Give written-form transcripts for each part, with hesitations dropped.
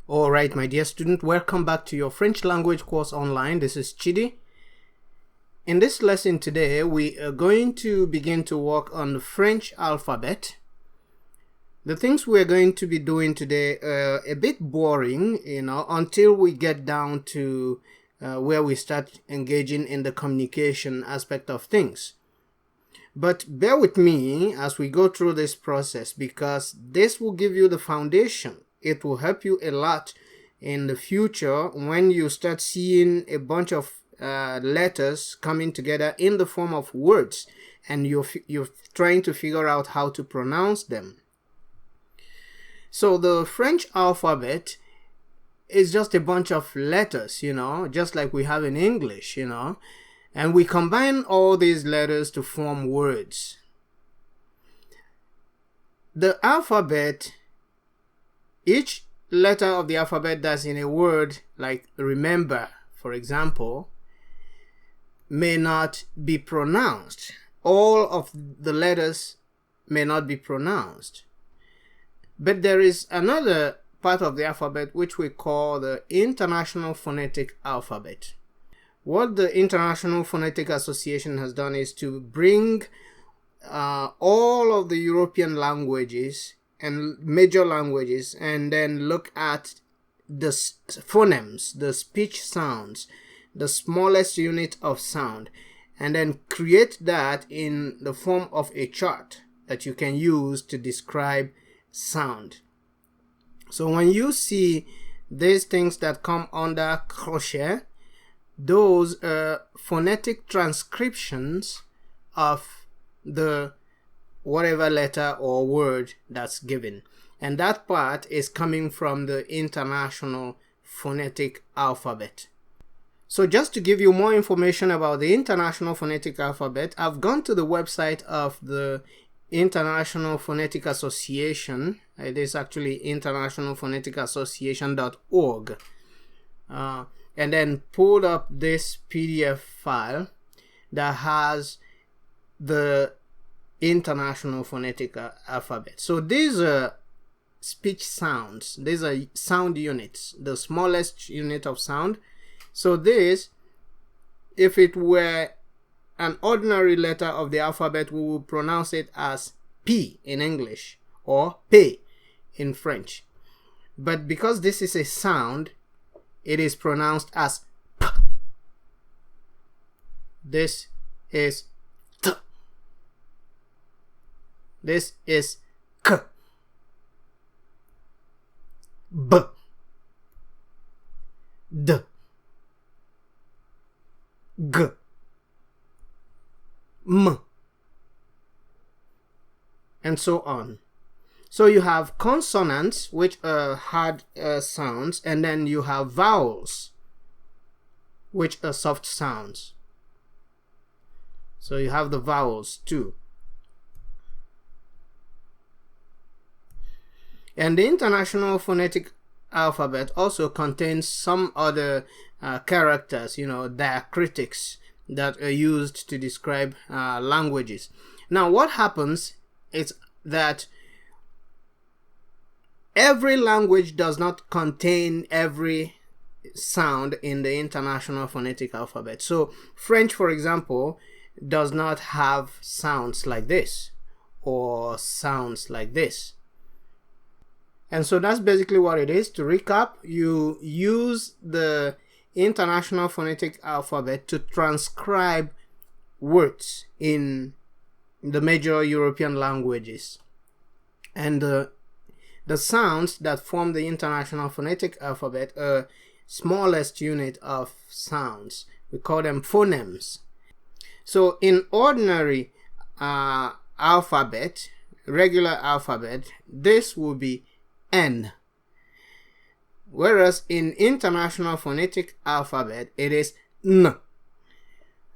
Alright, my dear student, welcome back to your French language course online. This is Chidi. In this lesson today, we are going to begin to work on the French alphabet. The things we're going to be doing today are a bit boring, until we get down to where we start engaging in the communication aspect of things. But bear with me as we go through this process, because this will give you the foundation. It will help you a lot in the future when you start seeing a bunch of letters coming together in the form of words, and you're trying to figure out how to pronounce them. So the French alphabet is just a bunch of letters, just like we have in English, and we combine all these letters to form words. The alphabet, each letter of the alphabet that's in a word, like remember, for example, may not be pronounced. All of the letters may not be pronounced. But there is another part of the alphabet which we call the International Phonetic Alphabet. What the International Phonetic Association has done is to bring all of the European languages and major languages, and then look at the phonemes, the speech sounds, the smallest unit of sound, and then create that in the form of a chart that you can use to describe sound. So when you see these things that come under crochet, those are phonetic transcriptions of the whatever letter or word that's given, and that part is coming from the International Phonetic Alphabet. So just to give you more information about the International Phonetic Alphabet, I've gone to the website of the International Phonetic Association. It is actually internationalphoneticassociation.org, and then pulled up this PDF file that has the International Phonetic Alphabet. So these are speech sounds. These are sound units, the smallest unit of sound. So this, if it were an ordinary letter of the alphabet, we would pronounce it as P in English or P in French. But because this is a sound, it is pronounced as P. This is T. This is K, B, D, G, M, and so on. So you have consonants, which are hard sounds, and then you have vowels, which are soft sounds. So you have the vowels too. And the International Phonetic Alphabet also contains some other characters, diacritics that are used to describe languages. Now, what happens is that every language does not contain every sound in the International Phonetic Alphabet. So, French, for example, does not have sounds like this or sounds like this. And so that's basically what it is. To recap, you use the International Phonetic Alphabet to transcribe words in the major European languages. And the sounds that form the International Phonetic Alphabet are smallest unit of sounds. We call them phonemes. So in ordinary alphabet, regular alphabet, this will be N, whereas in International Phonetic Alphabet it is N.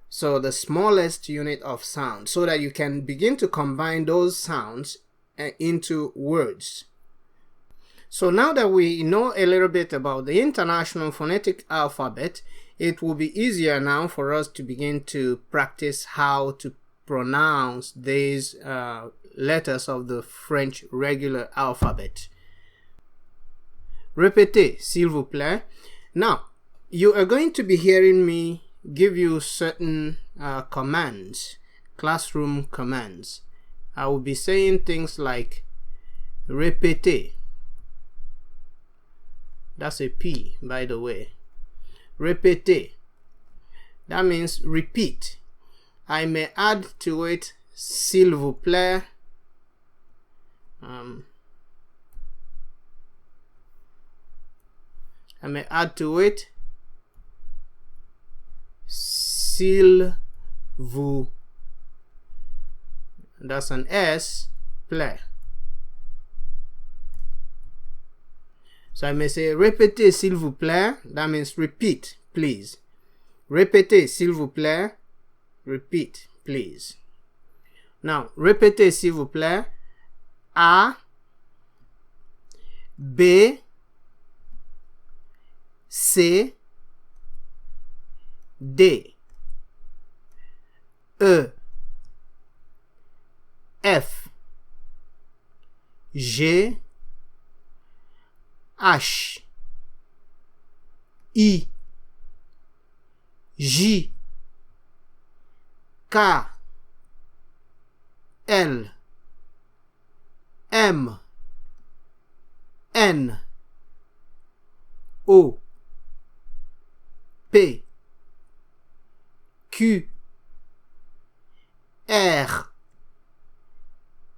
So the smallest unit of sound, so that you can begin to combine those sounds into words. So now that we know a little bit about the International Phonetic Alphabet, it will be easier now for us to begin to practice how to pronounce these letters of the French regular alphabet. Répétez, s'il vous plaît. Now, you are going to be hearing me give you certain commands, classroom commands. I will be saying things like répétez. That's a P, by the way. Répétez. That means repeat. I may add to it s'il vous plaît. I may add to it s'il vous, that's an S, plaît. So I may say répétez s'il vous plaît. That means repeat, please. Répétez s'il vous plaît. Repeat, please. Now, répétez s'il vous plaît. A, B, C, D, E, F, G, H, I, J, K, L, M, N, O, P, Q, R,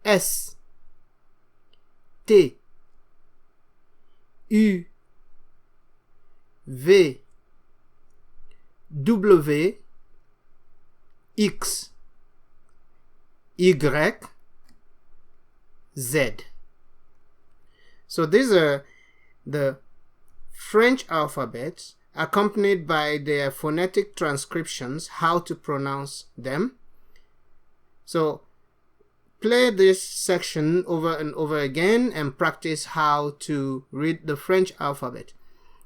S, T, U, V, W, X, Y, Z. So these are the French alphabets accompanied by their phonetic transcriptions, how to pronounce them. So play this section over and over again and practice how to read the French alphabet.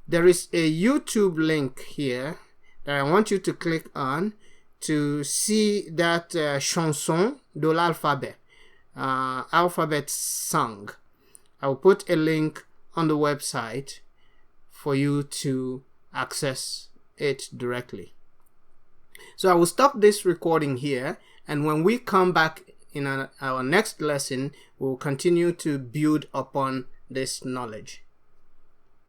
There is a YouTube link here that I want you to click on to see that chanson de l'alphabet, alphabet song. I'll put a link on the website for you to access it directly. So I will stop this recording here, and when we come back in our next lesson, we'll continue to build upon this knowledge.